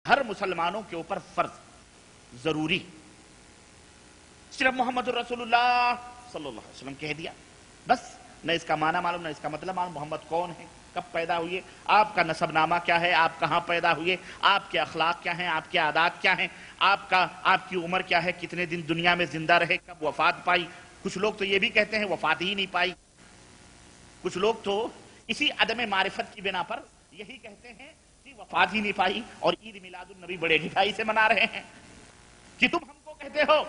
ہر مسلمانوں کے اوپر فرض ضروری. صرف محمد الرسول اللہ صلی اللہ علیہ وسلم کہہ دیا بس، نہ اس کا معنی معلوم نہ اس کا مطلب معلوم. محمد کون ہے، کب پیدا ہوئے، آپ کا نسب نامہ کیا ہے، آپ کہاں پیدا ہوئے، آپ کے اخلاق کیا ہیں، آپ کے عادات کیا ہیں، آپ کی عمر کیا ہے، کتنے دن دنیا میں زندہ رہے، کب وفات پائی. کچھ لوگ تو یہ بھی کہتے ہیں وفات ہی نہیں پائی. کچھ لوگ تو اسی عدم معرفت کی بنا پر یہی کہتے ہیں کہ وفات ہی نہیں پائی اور عید میلاد النبی بڑے ڈھائی سے منا رہے ہیں. کہ تم ہم کو کہتے ہو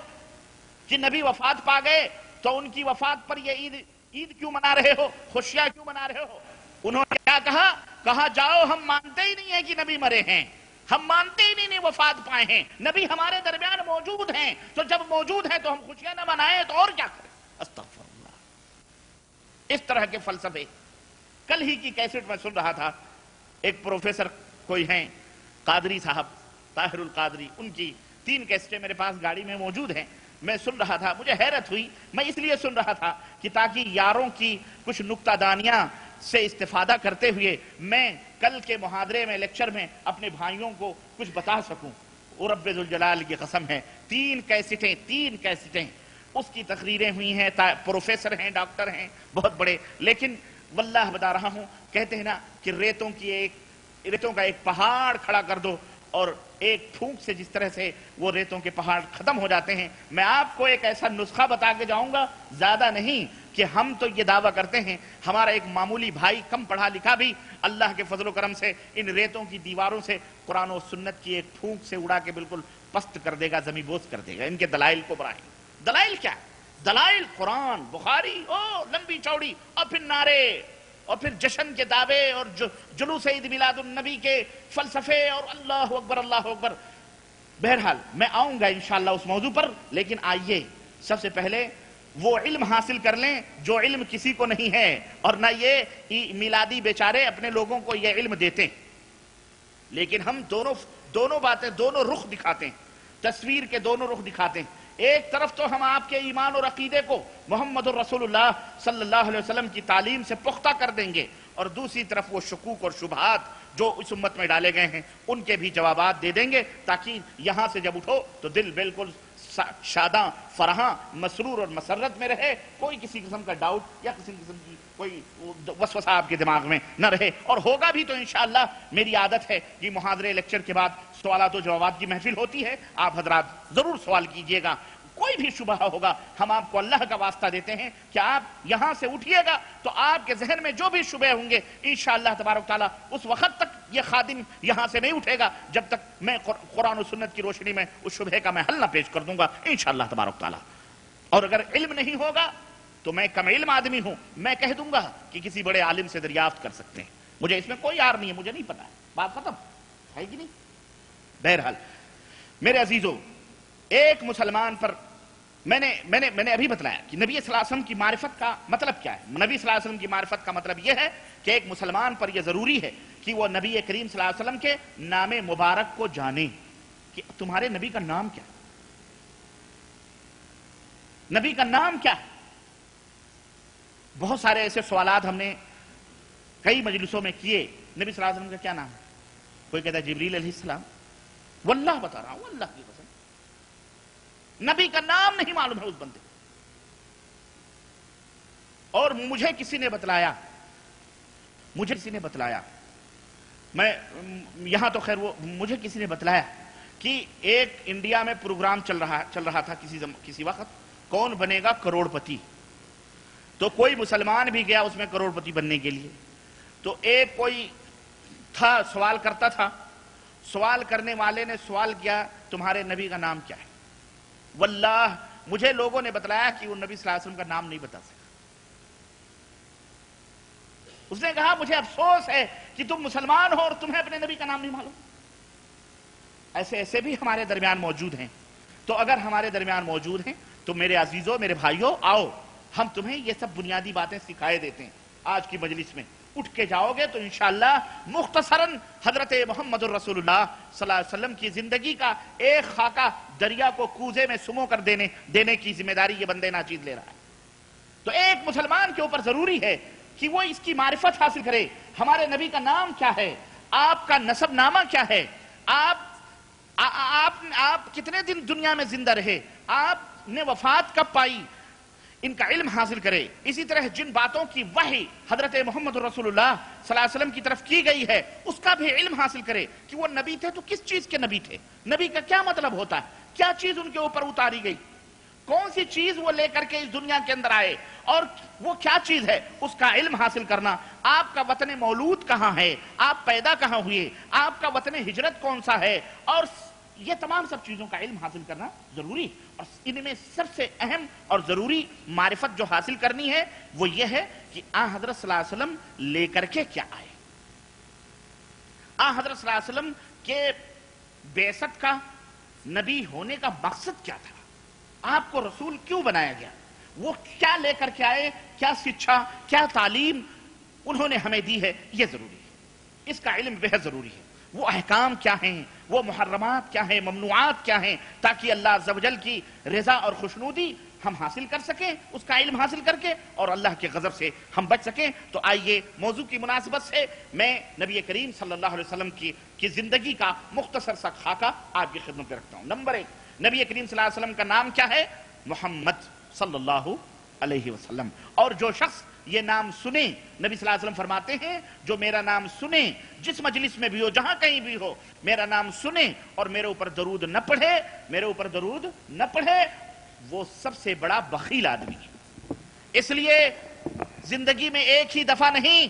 کہ نبی وفات پا گئے تو ان کی وفات پر یہ عید کیوں منا رہے ہو، خوشیاں کیوں منا رہے ہو. انہوں نے کیا کہا جاؤ ہم مانتے ہی نہیں ہیں کہ نبی مرے ہیں، ہم مانتے ہی نہیں وفات پائے ہیں، نبی ہمارے درمیان موجود ہیں، تو جب موجود ہیں تو ہم خوشیاں نہ منائیں تو اور کیا کریں. استغفر اللہ. اس طرح کے فلسفے. کل ہی کی کیسٹ میں سن رہا تھا، ایک پروفیسر کوئی ہیں قادری صاحب، طاہر القادری، ان کی 3 کیسٹیں میرے پاس گاڑی میں موجود ہیں. میں سن رہا تھا، مجھے حیرت ہوئی. میں اس لیے سن رہا تھا کہ تاکہ یاروں کی کچھ نکتہ دانیاں سے استفادہ کرتے ہوئے میں کل کے محاضرے میں، لیکچر میں اپنے بھائیوں کو کچھ بتا سکوں. اور رب ذوالجلال کی قسم ہے 3 کیسٹیں اس کی تقریریں ہوئی ہیں. پروفیسر ہیں، ڈاکٹر ہیں، بہت بڑے. لیکن واللہ بتا رہا ہوں، کہتے ہیں نا کہ ریتوں کا ایک پہاڑ کھڑا کر دو اور ایک پھونک سے جس طرح سے وہ ریتوں کے پہاڑ ختم ہو جاتے ہیں. میں آپ کو ایک ایسا نسخہ بتا کے جاؤں گا، زیادہ نہیں، کہ ہم تو یہ دعویٰ کرتے ہیں ہمارا ایک معمولی بھائی کم پڑھا لکھا بھی اللہ کے فضل و کرم سے ان ریتوں کی دیواروں سے قرآن و سنت کی ایک پھونک سے اڑا کے بالکل پست کر دے گا، زمین بوس کر دے گا. ان کے دلائل کو براہیں. دلائل کیا ہے؟ دلائل قرآن، بخاری، لمبی چوڑی، اور پھر نعرے، اور پھر جشن کے دعوے اور جلوس عید میلاد النبی کے فلسفے اور اللہ اکبر اللہ اکبر. بہرحال میں آؤں گا انشاءاللہ اس موضوع پر، لیکن آئیے سب سے پہلے وہ علم حاصل کر لیں جو علم کسی کو نہیں ہے، اور نہ یہ میلادی بیچارے اپنے لوگوں کو یہ علم دیتے ہیں. لیکن ہم دونوں باتیں، دونوں رخ دکھاتے ہیں، تصویر کے دونوں رخ دکھاتے ہیں. ایک طرف تو ہم آپ کے ایمان اور عقیدے کو محمد الرسول اللہ صلی اللہ علیہ وسلم کی تعلیم سے پختہ کر دیں گے، اور دوسری طرف وہ شکوک اور شبہات جو اس امت میں ڈالے گئے ہیں ان کے بھی جوابات دے دیں گے، تاکہ یہاں سے جب اٹھو تو دل بالکل شاداں، فرحاں، مسرور اور مسرت میں رہے. کوئی کسی قسم کا ڈاؤٹ یا کسی قسم کی کوئی وسوسہ آپ کے دماغ میں نہ رہے. اور ہوگا بھی تو انشاءاللہ. میری عادت ہے کہ محاضرے لیکچر کے بعد سوالات و جوابات کی محفل ہوتی ہے، آپ حضرات ضرور سوال کیجئے گا. کوئی بھی شبہ ہوگا ہم آپ کو اللہ کا واسطہ دیتے ہیں کہ آپ یہاں سے اٹھیے گا تو آپ کے ذہن میں جو بھی شبہ ہوں گے انشاءاللہ تبارک تعالیٰ اس وقت تک یہ خادم یہاں سے نہیں اٹھے گا جب تک میں قرآن و سنت کی روشنی میں اس شبہ کا میں حل نہ پیش کر دوں گا انشاءاللہ تبارک تعالیٰ. اور اگر علم نہیں ہوگا تو میں کم علم آدمی ہوں، میں کہہ دوں گا کہ کسی بڑے عالم سے دریافت کر سکتے ہیں، مجھے اس میں کوئی یار نہیں ہے، مجھے نہیں پتا ہے. بات ختم ہے کہ نہیں؟ بہرحال میرے عزیزوں، ایک مسلمان پر میں نے ابھی بتلایا کہ نبی صلی اللہ علیہ وسلم کی معرفت کا مطلب کیا ہے. نبی صلی اللہ علیہ وسلم کی معرفت کا مطلب یہ ہے کہ ایک مسلمان پر یہ ضروری ہے کہ وہ نبی کریم صلی اللہ علیہ وسلم کے نام مبارک کو جانے کہ تمہارے نبی کا نام کیا ہے، نبی کا نام کیا ہے. بہت سارے ایسے سوالات ہم نے کئی مجلسوں میں کیے، نبی صلی اللہ علیہ وسلم کا کیا نام ہے؟ کوئی کہتا ہے جبریل علیہ السلام. واللہ بتا رہا ہوں، اللہ کی قسم نبی کا نام نہیں معلوم ہے اس بندے. اور مجھے کسی نے بتلایا، میں یہاں تو خیر وہ مجھے کسی نے بتلایا کہ ایک انڈیا میں پروگرام چل رہا تھا کسی وقت، کون بنے گا کروڑ پتی. تو کوئی مسلمان بھی گیا اس میں کروڑ پتی بننے کے لیے. تو ایک کوئی تھا سوال کرتا تھا، سوال کرنے والے نے سوال کیا تمہارے نبی کا نام کیا ہے؟ واللہ مجھے لوگوں نے بتلایا کہ وہ نبی صلی اللہ علیہ وسلم کا نام نہیں بتا سکا. اس نے کہا مجھے افسوس ہے کہ تم مسلمان ہو اور تمہیں اپنے نبی کا نام نہیں معلوم. ایسے بھی ہمارے درمیان موجود ہیں. تو اگر ہمارے درمیان موجود ہیں تو میرے عزیزوں، میرے بھائیوں، آؤ ہم تمہیں یہ سب بنیادی باتیں سکھائے دیتے ہیں. آج کی مجلس میں اٹھ کے جاؤ گے تو انشاءاللہ مختصراً حضرت محمد الرسول اللہ صلی اللہ علیہ وسلم کی زندگی کا ایک خاکہ دریا کو کوزے میں سمو کر دینے کی ذمہ داری یہ بندے ناچیز لے رہا ہے. تو ایک مسلمان کے اوپر ضروری ہے کہ وہ اس کی معرفت حاصل کرے. ہمارے نبی کا نام کیا ہے، آپ کا نسب نامہ کیا ہے، آپ آپ کتنے دن دنیا میں زندہ رہے، آپ نے وفات کب پائی، ان کا علم حاصل کرے. اسی طرح جن باتوں کی وحی حضرت محمد رسول اللہ صلی اللہ علیہ وسلم کی طرف کی گئی ہے اس کا بھی علم حاصل کرے کہ وہ نبی تھے تو کس چیز کے نبی تھے، نبی کا کیا مطلب ہوتا ہے، کیا چیز ان کے اوپر اتاری گئی، کون سی چیز وہ لے کر کے اس دنیا کے اندر آئے اور وہ کیا چیز ہے، اس کا علم حاصل کرنا. آپ کا وطن مولود کہاں ہے، آپ پیدا کہاں ہوئے، آپ کا وطن ہجرت کون سا ہے، اور یہ تمام سب چیزوں کا علم حاصل کرنا ضروری. اور ان میں سب سے اہم اور ضروری معرفت جو حاصل کرنی ہے وہ یہ ہے کہ حضرت صلی اللہ علیہ وسلم لے کر کے کیا آئے، حضرت صلی اللہ علیہ وسلم کے بعثت کا، نبی ہونے کا مقصد کیا تھا، آپ کو رسول کیوں بنایا گیا، وہ کیا لے کر کے آئے، کیا شکشا، کیا تعلیم انہوں نے ہمیں دی ہے، یہ ضروری ہے. اس کا علم بہت ضروری ہے. وہ احکام کیا ہیں، وہ محرمات کیا ہیں، ممنوعات کیا ہیں، تاکہ اللہ عز و جل کی رضا اور خوشنودی ہم حاصل کر سکیں، اس کا علم حاصل کر کے، اور اللہ کے غضب سے ہم بچ سکیں. تو آئیے موضوع کی مناسبت سے میں نبی کریم صلی اللہ علیہ وسلم کی زندگی کا مختصر سا خاکہ آپ کی خدمت میں رکھتا ہوں. نمبر 1، نبی کریم صلی اللہ علیہ وسلم کا نام کیا ہے، محمد صلی اللہ علیہ وسلم. اور جو شخص یہ نام سنے، نبی صلی اللہ علیہ وسلم فرماتے ہیں جو میرا نام سنے، جس مجلس میں بھی ہو، جہاں کہیں بھی ہو، میرا نام سنے اور میرے اوپر درود نہ پڑھے، میرے اوپر درود نہ پڑھے، وہ سب سے بڑا بخیل آدمی ہے. اس لیے زندگی میں ایک ہی دفعہ نہیں،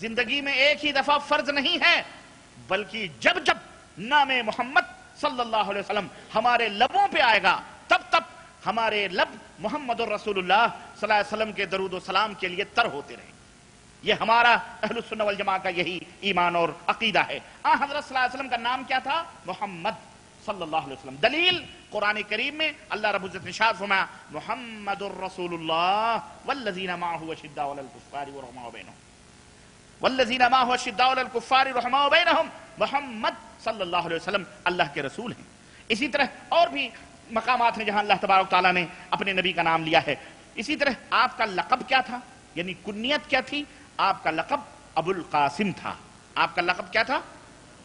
زندگی میں ایک ہی دفعہ فرض نہیں ہے، بلکہ جب جب نام محمد صلی اللہ علیہ وسلم ہمارے لبوں پہ آئے گا تب تب ہمارے لب محمد الرسول اللہ صلی اللہ علیہ وسلم کے درود و سلام کے لیے تر ہوتے رہیں. یہ ہمارا اہل السنہ والجماعہ کا یہی ایمان اور عقیدہ ہے. حضرت صلی اللہ علیہ وسلم کا نام کیا تھا، محمد صلی اللہ علیہ وسلم. دلیل قرآن کریم میں اللہ رب العزت نے ارشاد فرمایا محمد الرسول اللہ والذین معہ اشداء علی الکفار رحماء بینہم، والذین معہ اشداء علی الکفار رحماء بینہم. محمد صلی اللہ علیہ وسلم اللہ کے رسول ہیں. اسی طرح اور بھی مقامات ہیں جہاں اللہ تبارک تعالیٰ نے اپنے نبی کا نام لیا ہے. اسی طرح آپ کا لقب کیا تھا، یعنی کنیت کیا تھی، آپ کا لقب ابو القاسم تھا. آپ کا لقب کیا تھا،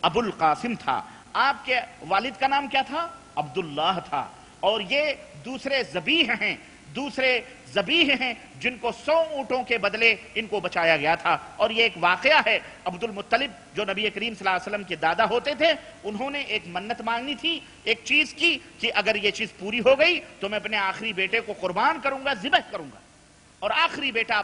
ابو القاسم تھا. آپ کے والد کا نام کیا تھا، عبداللہ تھا. اور یہ دوسرے ذبیح ہیں، دوسرے ذبیح ہیں جن کو 100 اونٹوں کے بدلے ان کو بچایا گیا تھا. اور یہ ایک واقعہ ہے، عبد المطلب جو نبی کریم صلی اللہ علیہ وسلم کے دادا ہوتے تھے، انہوں نے ایک منت مانگنی تھی، ایک چیز کی کہ اگر یہ چیز پوری ہو گئی تو میں اپنے آخری بیٹے کو قربان کروں گا، ذبح کروں گا. اور آخری بیٹا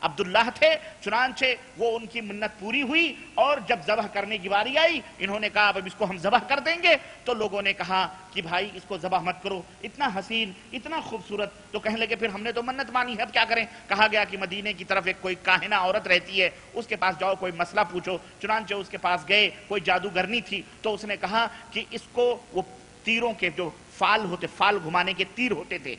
عبداللہ تھے. چنانچہ وہ ان کی منت پوری ہوئی اور جب ذبح کرنے کی باری آئی انہوں نے کہا اب اس کو ہم ذبح کر دیں گے. تو لوگوں نے کہا کہ بھائی اس کو ذبح مت کرو، اتنا حسین، اتنا خوبصورت. تو کہنے لگے پھر ہم نے تو منت مانی ہے، اب کیا کریں. کہا گیا کہ مدینے کی طرف ایک کوئی کاہنہ عورت رہتی ہے، اس کے پاس جاؤ، کوئی مسئلہ پوچھو. چنانچہ اس کے پاس گئے، کوئی جادوگرنی تھی. تو اس نے کہا کہ اس کو وہ تیروں کے جو فال ہوتے، فال گھمانے کے تیر ہوتے تھے،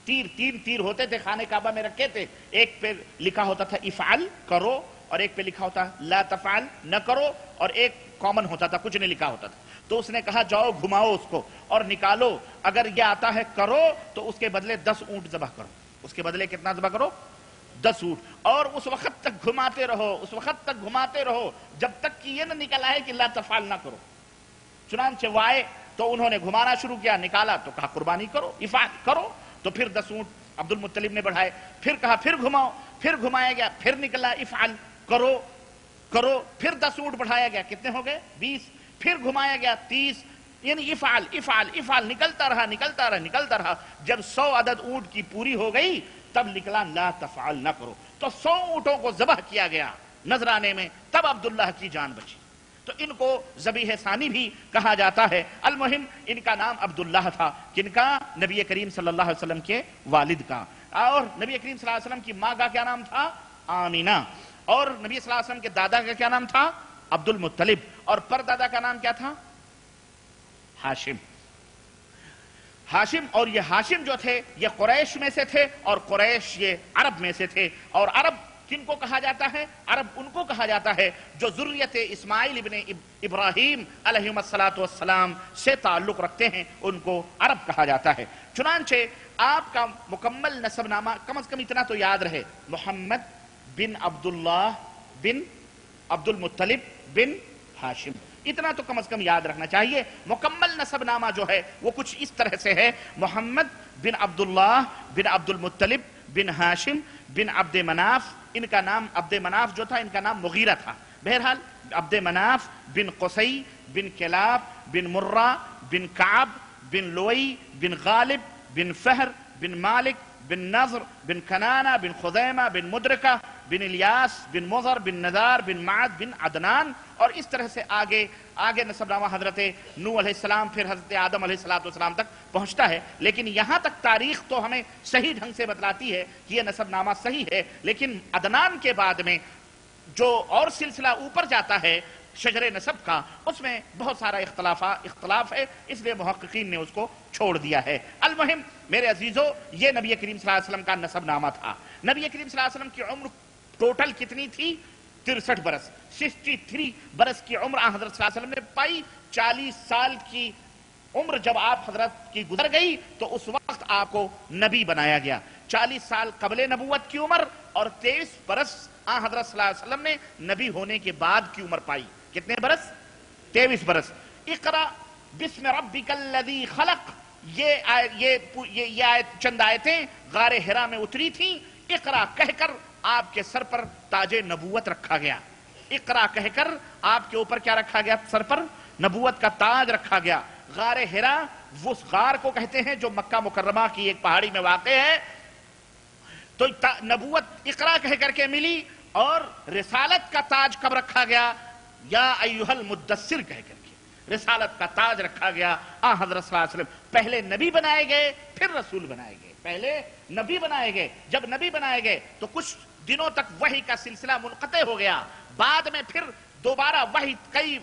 تین تیر ہوتے تھے، خانہ کعبہ میں رکھے تھے. ایک پہ لکھا ہوتا تھا افعل کرو، اور ایک پہ لکھا ہوتا لا تفعل نہ کرو، اور ایک کامن ہوتا تھا، کچھ نہیں لکھا ہوتا تھا. تو اس نے کہا جاؤ گھماؤ اس کو اور نکالو، اگر یہ آتا ہے کرو تو اس کے بدلے 10 اونٹ ذبح کرو. اس کے بدلے کتنا ذبح کرو، 10 اونٹ. اور اس وقت تک گھماتے رہو، اس وقت تک گھماتے رہو جب تک کہ یہ نہ نکل آئے کہ لا تفعل نہ کرو. چنانچہ وہ آئے تو انہوں نے گھمانا شروع کیا، نکالا تو کہا قربانی کرو، افعال کرو. تو پھر 10 اونٹ عبد المطلب نے بڑھائے. پھر کہا پھر گھماؤ، پھر گھمایا گیا، پھر نکلا افعال کرو کرو. پھر 10 اونٹ بڑھایا گیا، کتنے ہو گئے، 20. پھر گھمایا گیا 30. یعنی افعال نکلتا رہا. جب 100 عدد اونٹ کی پوری ہو گئی تب نکلا لا تفعل نہ کرو. تو 100 اونٹوں کو ذبح کیا گیا نذرانے میں، تب عبداللہ کی جان بچی. تو ان کو ذبیح ثانی بھی کہا جاتا ہے. المہم ان کا نام عبداللہ تھا. کن کا، نبی کریم صلی اللہ علیہ وسلم کے والد کا. اور نبی کریم صلی اللہ علیہ وسلم کی ماں کا کیا نام تھا، آمینہ. اور نبی صلی اللہ علیہ وسلم کے دادا کا کیا نام تھا، عبد المطلب. اور پردادا کا نام کیا تھا، ہاشم. اور یہ ہاشم جو تھے یہ قریش میں سے تھے، اور قریش یہ عرب میں سے تھے. اور عرب کن کو کہا جاتا ہے، عرب ان کو کہا جاتا ہے جو ذریت اسماعیل ابن ابراہیم علیہ السلام سے تعلق رکھتے ہیں، ان کو عرب کہا جاتا ہے. چنانچہ آپ کا مکمل نسب نامہ کم از کم اتنا تو یاد رہے، محمد بن عبداللہ بن عبد المطلب بن ہاشم. اتنا تو کم از کم یاد رکھنا چاہیے. مکمل نسب نامہ جو ہے وہ کچھ اس طرح سے ہے: محمد بن عبداللہ بن عبد المطلب بن ہاشم بن عبد مناف. ان کا نام عبد مناف جو تھا ان کا نام مغیرہ تھا. بہرحال عبد مناف بن قصی بن کلاب بن مرہ بن کعب بن لوئی بن غالب بن فہر بن مالک بن نضر بن کنانہ بن خزیمہ بن مدرکہ بن الیاس بن مضر بن نزار بن معد بن عدنان. اور اس طرح سے آگے نسب نامہ حضرت نوح علیہ السلام پھر حضرت آدم علیہ السلام تک پہنچتا ہے. لیکن یہاں تک تاریخ تو ہمیں صحیح ڈھنگ سے بتلاتی ہے کہ یہ نسب نامہ صحیح ہے. لیکن عدنان کے بعد میں جو اور سلسلہ اوپر جاتا ہے شجر نسب کا، اس میں بہت سارا اختلاف ہے، اس لیے محققین نے اس کو چھوڑ دیا ہے. المہم میرے عزیزو، یہ نبی کریم صلی اللہ علیہ وسلم کا نسب نامہ تھا. نبی کریم صلی اللہ علیہ وسلم کی عمر ٹوٹل کتنی تھی؟ 63 برس. 63 برس کی عمر حضرت صلی اللہ علیہ وسلم نے پائی. 40 سال کی عمر جب آپ حضرت کی گزر گئی تو اس وقت آپ کو نبی بنایا گیا. 40 سال قبل نبوت کی عمر اور 23 برس حضرت صلی اللہ علیہ وسلم نے نبی ہونے کے بعد کی عمر پائی. کتنے برس؟ 23 برس. اقرا بسم ربک الذی خلق، یہ آیت چند آیتیں غار حرا میں اتری تھیں. اقرا کہہ کر آپ کے سر پر تاج نبوت رکھا گیا. اقرا کہہ کر آپ کے اوپر کیا رکھا گیا؟ سر پر نبوت کا تاج رکھا گیا. غار حرا وہ غار کو کہتے ہیں جو مکہ مکرمہ کی ایک پہاڑی میں واقع ہے. تو نبوت اقرا کہہ کر کے ملی. اور رسالت کا تاج کب رکھا گیا؟ یا ایھا المدثر کہہ کر کے رسالت کا تاج رکھا گیا. حضرت صلی اللہ علیہ وسلم پہلے نبی بنائے گئے پھر رسول بنائے گئے. پہلے نبی بنائے گئے. جب نبی بنائے گئے تو کچھ دنوں تک وحی کا سلسلہ منقطع ہو گیا. بعد میں پھر دوبارہ وحی کئی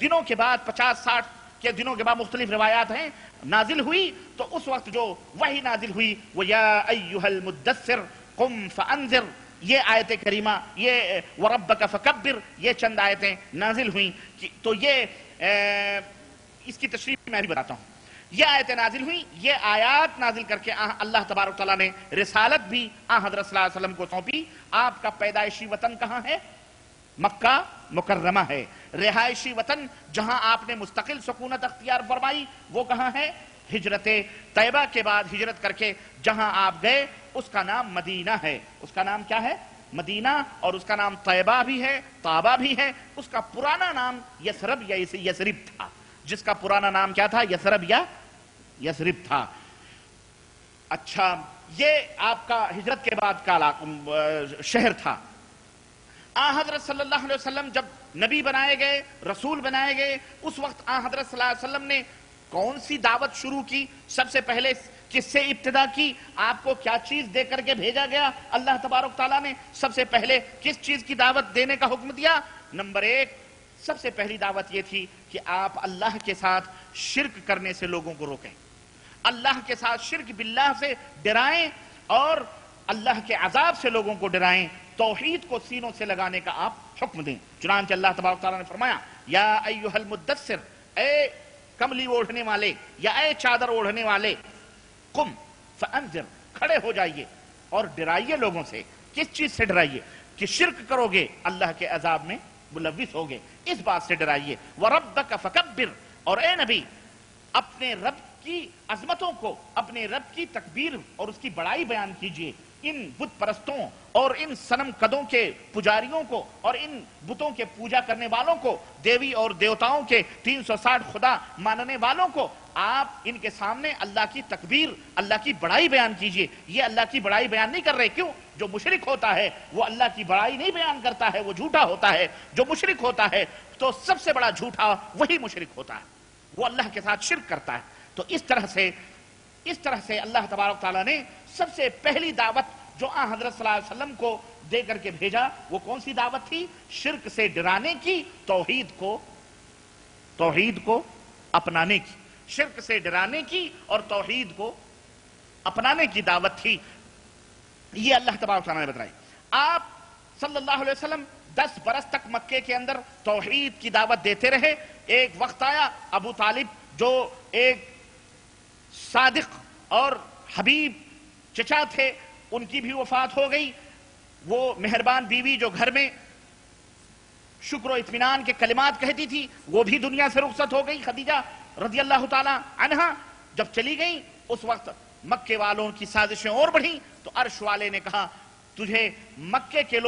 دنوں کے بعد 50-60 کے دنوں کے بعد مختلف روایات ہیں نازل ہوئی. تو اس وقت جو وحی نازل ہوئی وہ یا ایھا المدثر قم فانذر، یہ آیت کریمہ، یہ وربک فکبر، یہ چند آیتیں نازل ہوئیں. تو یہ اس کی تشریح میں بھی بتاتا ہوں. یہ آیتیں نازل ہوئیں. یہ آیات نازل کر کے اللہ تبارک تعالیٰ نے رسالت بھی حضرت صلی اللہ علیہ وسلم کو سونپی. آپ کا پیدائشی وطن کہاں ہے؟ مکہ مکرمہ ہے. رہائشی وطن جہاں آپ نے مستقل سکونت اختیار فرمائی وہ کہاں ہے؟ ہجرت طیبہ کے بعد ہجرت کر کے جہاں آپ گئے اس کا نام مدینہ ہے. اس کا نام کیا ہے؟ مدینہ. اور اس کا نام طیبہ بھی ہے، طابہ بھی ہے. اس کا پرانا نام یثرب یا یثرب تھا. جس کا پرانا نام کیا تھا؟ یثرب یا یثرب تھا. اچھا، یہ آپ کا ہجرت کے بعد کا شہر تھا. حضرت صلی اللہ علیہ وسلم جب نبی بنائے گئے، رسول بنائے گئے، اس وقت حضرت صلی اللہ علیہ وسلم نے کون سی دعوت شروع کی؟ سب سے پہلے کس سے ابتدا کی؟ آپ کو کیا چیز دے کر کے بھیجا گیا؟ اللہ تبارک تعالیٰ نے سب سے پہلے کس چیز کی دعوت دینے کا حکم دیا؟ نمبر 1 سب سے پہلی دعوت یہ تھی کہ آپ اللہ کے ساتھ شرک کرنے سے لوگوں کو روکیں. اللہ کے ساتھ شرک باللہ سے ڈرائیں اور اللہ کے عذاب سے لوگوں کو ڈرائیں. توحید کو سینوں سے لگانے کا آپ حکم دیں. چنانچہ اللہ تبارک تعالیٰ نے فرمایا یا ایھا المدثر، اے کملی اوڑھنے والے یا اے چادر اوڑھنے والے، قم فانذر، کھڑے ہو جائیے اور ڈرائیے لوگوں سے. کس چیز سے ڈرائیے؟ کہ شرک کرو گے اللہ کے عذاب میں ملوث ہوگے، اس بات سے ڈرائیے. وَرَبَّكَ فَكَبِّرْ، اور اے نبی اپنے رب کی عظمتوں کو، اپنے رب کی تکبیر اور اس کی بڑائی بیان کیجئے. ان بت پرستوں اور ان صنم قدوں کے پجاریوں کو اور ان بتوں کے پوجا کرنے والوں کو، دیوی اور دیوتاؤں کے 360 خدا ماننے والوں کو آپ ان کے سامنے اللہ کی تکبیر، اللہ کی بڑائی بیان کیجئے. یہ اللہ کی بڑائی بیان نہیں کر رہے. کیوں؟ جو مشرک ہوتا ہے وہ اللہ کی بڑائی نہیں بیان کرتا ہے، وہ جھوٹا ہوتا ہے. جو مشرک ہوتا ہے تو سب سے بڑا جھوٹا وہی مشرک ہوتا ہے، وہ اللہ کے ساتھ شرک کرتا ہے. تو اس طرح سے اللہ تبارک تعالیٰ نے سب سے پہلی دعوت جو حضرت صلی اللہ علیہ وسلم کو دے کر کے بھیجا وہ کون سی دعوت تھی؟ شرک سے ڈرانے کی، توحید کو اپنانے کی. شرک سے ڈرانے کی اور توحید کو اپنانے کی دعوت تھی. یہ اللہ تبارک تعالیٰ نے بتائی. آپ صلی اللہ علیہ وسلم 10 برس تک مکے کے اندر توحید کی دعوت دیتے رہے. ایک وقت آیا ابو طالب جو ایک صادق اور حبیب چچا تھے، ان کی بھی وفات ہو گئی. وہ مہربان بیوی جو گھر میں شکر و اطمینان کے کلمات کہتی تھی، وہ بھی دنیا سے رخصت ہو گئی خدیجہ رضی اللہ تعالی عنہا۔ جب چلی گئیں اس وقت مکے والوں کی سازشیں اور بڑھیں، تو عرش والے نے کہا تجھے مکے کے لوگ